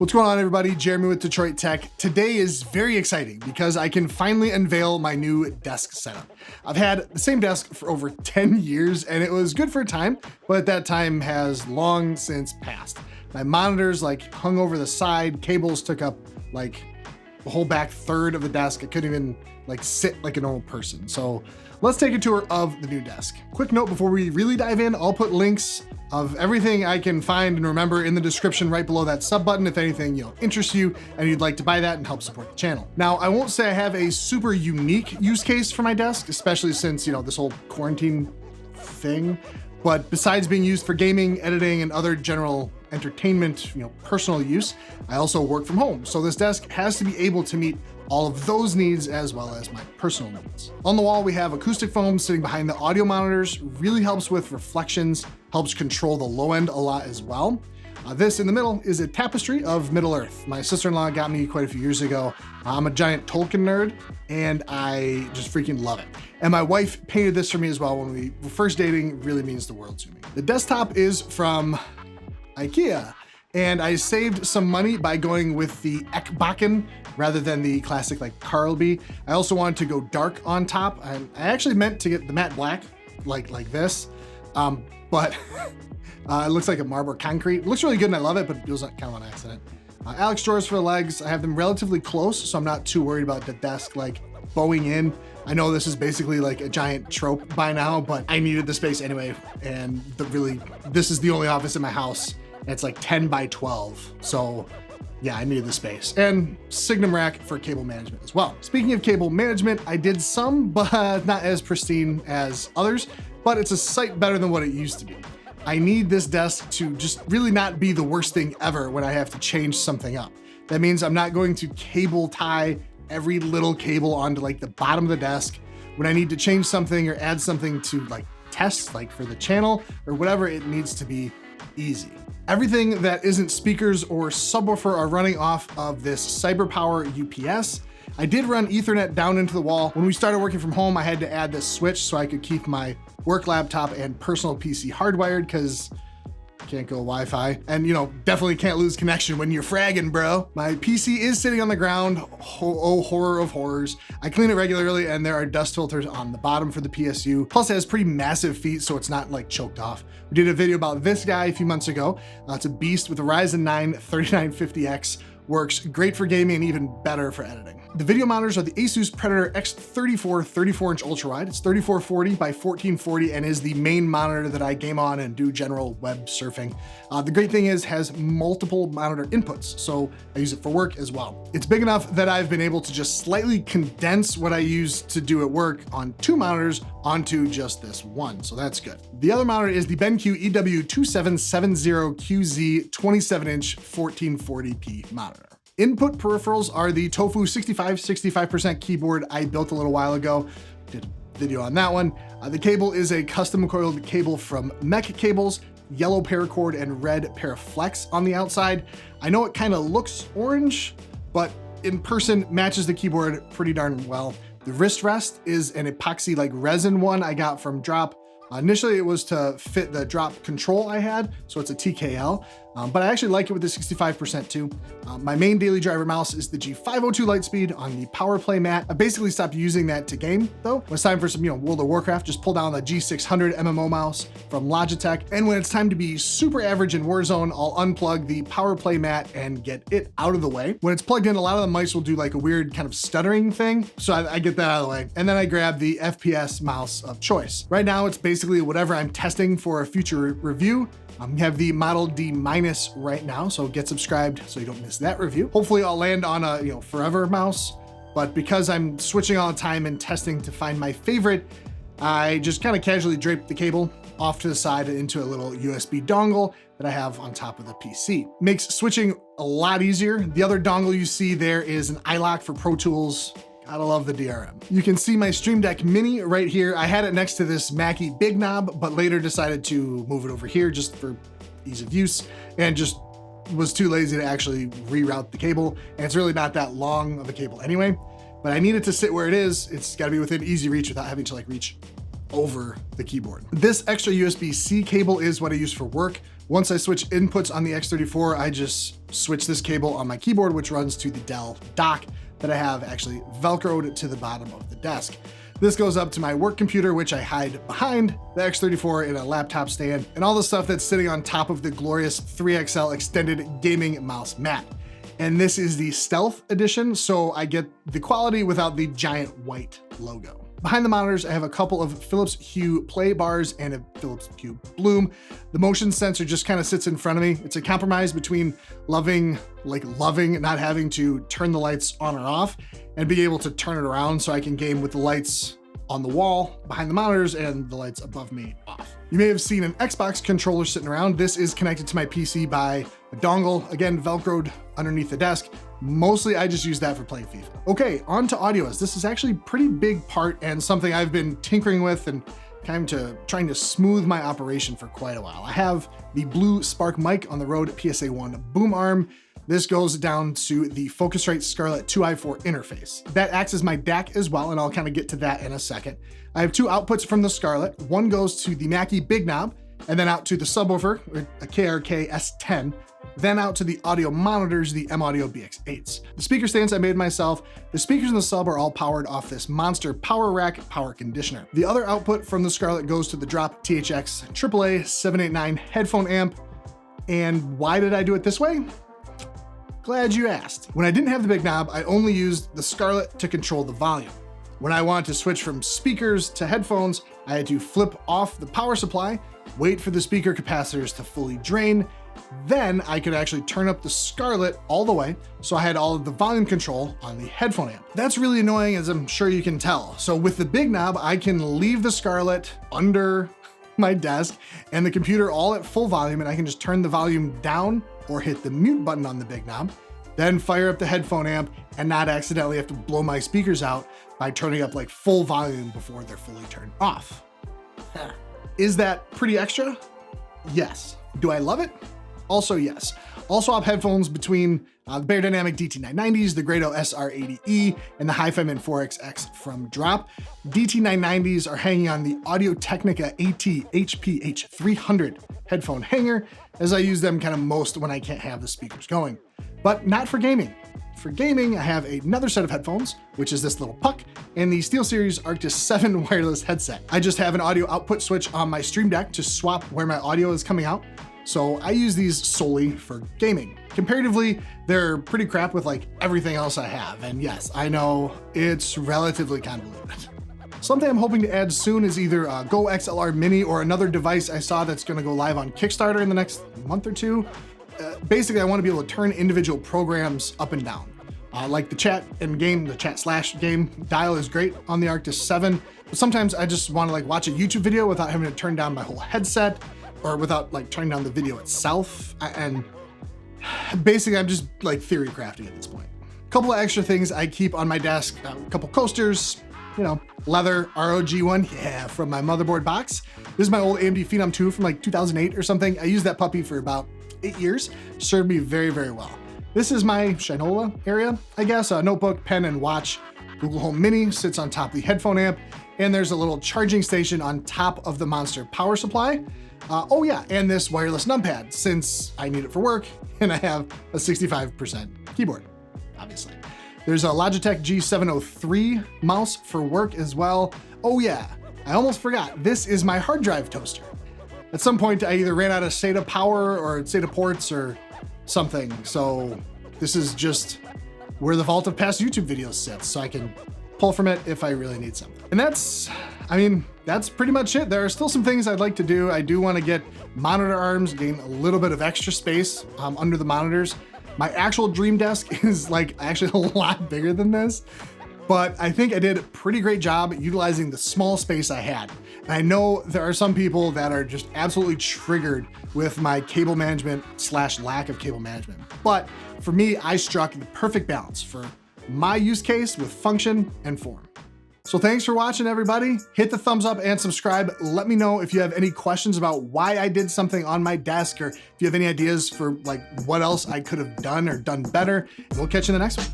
What's going on, everybody? Jeremy with Detroit Tech. Today is very exciting because I can finally unveil my new desk setup. I've had the same desk for over 10 years and it was good for a time, but that time has long since passed. My monitors hung over the side, cables took up the whole back third of the desk. I couldn't even sit like a normal person. So let's take a tour of the new desk. Quick note before we really dive in, I'll put links of everything I can find and remember in the description right below that sub button if anything interests you and you'd like to buy that and help support the channel. Now, I won't say I have a super unique use case for my desk, especially since this whole quarantine thing, but besides being used for gaming, editing, and other general entertainment, personal use, I also work from home. So this desk has to be able to meet all of those needs as well as my personal needs. On the wall, we have acoustic foam sitting behind the audio monitors, really helps with reflections, helps control the low end a lot as well. This in the middle is a tapestry of Middle Earth. My sister-in-law got me quite a few years ago. I'm a giant Tolkien nerd and I just freaking love it. And my wife painted this for me as well when we were first dating. It really means the world to me. The desktop is from IKEA. And I saved some money by going with the Ekbakken rather than the classic Carlby. I also wanted to go dark on top. I actually meant to get the matte black like this, but it looks like a marble concrete. It looks really good and I love it, but it was kind of an accident. Alex drawers for the legs. I have them relatively close, so I'm not too worried about the desk bowing in. I know this is basically a giant trope by now, but I needed the space anyway. And this is the only office in my house. It's 10 by 12. So yeah, I needed the space. And Signum Rack for cable management as well. Speaking of cable management, I did some, but not as pristine as others, but it's a sight better than what it used to be. I need this desk to just really not be the worst thing ever when I have to change something up. That means I'm not going to cable tie every little cable onto the bottom of the desk. When I need to change something or add something to test, for the channel or whatever, it needs to be easy. Everything that isn't speakers or subwoofer are running off of this CyberPower UPS. I did run Ethernet down into the wall. When we started working from home, I had to add this switch so I could keep my work laptop and personal PC hardwired because can't go Wi-Fi. And definitely can't lose connection when you're fragging, bro. My PC is sitting on the ground. Oh, horror of horrors. I clean it regularly and there are dust filters on the bottom for the PSU. Plus it has pretty massive feet, so it's not choked off. We did a video about this guy a few months ago. It's a beast with a Ryzen 9 3950X. Works great for gaming and even better for editing. The video monitors are the Asus Predator X34 34-inch ultrawide. It's 3440 by 1440 and is the main monitor that I game on and do general web surfing. The great thing is it has multiple monitor inputs, so I use it for work as well. It's big enough that I've been able to just slightly condense what I use to do at work on two monitors onto just this one, so that's good. The other monitor is the BenQ EW2770QZ 27-inch 1440p monitor. Input peripherals are the Tofu 65% keyboard I built a little while ago. Did a video on that one. The cable is a custom coiled cable from Mech Cables, yellow paracord and red paraflex on the outside. I know it kind of looks orange, but in person matches the keyboard pretty darn well. The wrist rest is an epoxy resin one I got from Drop. Initially it was to fit the drop control I had, so it's a TKL, but I actually like it with the 65% too. My main daily driver mouse is the G502 Lightspeed on the Power Play mat. I basically stopped using that to game though. When it's time for some World of Warcraft, just pull down the G600 MMO mouse from Logitech. And when it's time to be super average in Warzone, I'll unplug the Power Play mat and get it out of the way. When it's plugged in, a lot of the mice will do a weird kind of stuttering thing, so I get that out of the way. And then I grab the FPS mouse of choice. Right now it's basically whatever I'm testing for a future review. We have the Model D- right now, so get subscribed so you don't miss that review. Hopefully I'll land on a forever mouse, but because I'm switching all the time and testing to find my favorite, I just kind of casually drape the cable off to the side into a little USB dongle that I have on top of the PC. Makes switching a lot easier. The other dongle you see there is an iLock for Pro Tools. Gotta love the DRM. You can see my Stream Deck Mini right here. I had it next to this Mackie Big Knob, but later decided to move it over here just for ease of use and just was too lazy to actually reroute the cable. And it's really not that long of a cable anyway, but I need it to sit where it is. It's gotta be within easy reach without having to reach over the keyboard. This extra USB-C cable is what I use for work. Once I switch inputs on the X34, I just switch this cable on my keyboard, which runs to the Dell dock that I have actually Velcroed to the bottom of the desk. This goes up to my work computer, which I hide behind the X34 in a laptop stand, and all the stuff that's sitting on top of the glorious 3XL extended gaming mouse mat. And this is the Stealth edition, so I get the quality without the giant white logo. Behind the monitors, I have a couple of Philips Hue play bars and a Philips Hue Bloom. The motion sensor just kind of sits in front of me. It's a compromise between loving not having to turn the lights on or off and be able to turn it around so I can game with the lights on the wall behind the monitors and the lights above me off. You may have seen an Xbox controller sitting around. This is connected to my PC by a dongle, again, Velcroed underneath the desk. Mostly I just use that for playing FIFA. Okay, on to audios. This is actually a pretty big part and something I've been tinkering with and trying to smooth my operation for quite a while. I have the Blue Spark mic on the Rode PSA-1 boom arm. This goes down to the Focusrite Scarlett 2i4 interface. That acts as my DAC as well, and I'll kind of get to that in a second. I have two outputs from the Scarlett. One goes to the Mackie Big Knob, and then out to the subwoofer, a KRK S10, then out to the audio monitors, the M-Audio BX8s. The speaker stands I made myself. The speakers in the sub are all powered off this Monster Power Rack power conditioner. The other output from the Scarlett goes to the Drop THX AAA 789 headphone amp. And why did I do it this way? Glad you asked. When I didn't have the big knob, I only used the Scarlett to control the volume. When I wanted to switch from speakers to headphones, I had to flip off the power supply, wait for the speaker capacitors to fully drain, then I could actually turn up the Scarlett all the way, so I had all of the volume control on the headphone amp. That's really annoying, as I'm sure you can tell. So with the big knob, I can leave the Scarlett under my desk and the computer all at full volume, and I can just turn the volume down or hit the mute button on the big knob, then fire up the headphone amp and not accidentally have to blow my speakers out by turning up like full volume before they're fully turned off. Is that pretty extra? Yes. Do I love it? Also yes. I'll swap headphones between the Beyerdynamic DT990s, the Grado SR80E, and the HiFiMan 4XX from Drop. DT990s are hanging on the Audio-Technica AT HPH300 headphone hanger, as I use them kind of most when I can't have the speakers going. But not for gaming. For gaming, I have another set of headphones, which is this little puck, and the SteelSeries Arctis 7 wireless headset. I just have an audio output switch on my Stream Deck to swap where my audio is coming out. So I use these solely for gaming. Comparatively, they're pretty crap with like everything else I have. And yes, I know it's relatively convoluted. Something I'm hoping to add soon is either a Go XLR Mini or another device I saw that's gonna go live on Kickstarter in the next month or two. Basically, I wanna be able to turn individual programs up and down. Like the chat and game, the chat/game dial is great on the Arctis 7, but sometimes I just wanna like watch a YouTube video without having to turn down my whole headset, or without like turning down the video itself. And basically I'm just like theory crafting at this point. A couple of extra things I keep on my desk, a couple coasters, you know, leather ROG one, yeah, from my motherboard box. This is my old AMD Phenom 2 from like 2008 or something. I used that puppy for about 8 years, served me very, very well. This is my Shinola area, I guess, a notebook, pen, and watch. Google Home Mini sits on top of the headphone amp, and there's a little charging station on top of the Monster power supply. Oh yeah, and this wireless numpad, since I need it for work, and I have a 65% keyboard, obviously. There's a Logitech G703 mouse for work as well. Oh yeah, I almost forgot, this is my hard drive toaster. At some point, I either ran out of SATA power or SATA ports or something, so this is just where the vault of past YouTube videos sits, so I can pull from it if I really need something. And that's pretty much it. There are still some things I'd like to do. I do want to get monitor arms, gain a little bit of extra space under the monitors. My actual dream desk is like actually a lot bigger than this, but I think I did a pretty great job utilizing the small space I had. And I know there are some people that are just absolutely triggered with my cable management / lack of cable management. But for me, I struck the perfect balance for my use case with function and form. So thanks for watching, everybody. Hit the thumbs up and subscribe. Let me know if you have any questions about why I did something on my desk, or if you have any ideas for like what else I could have done or done better. And we'll catch you in the next one.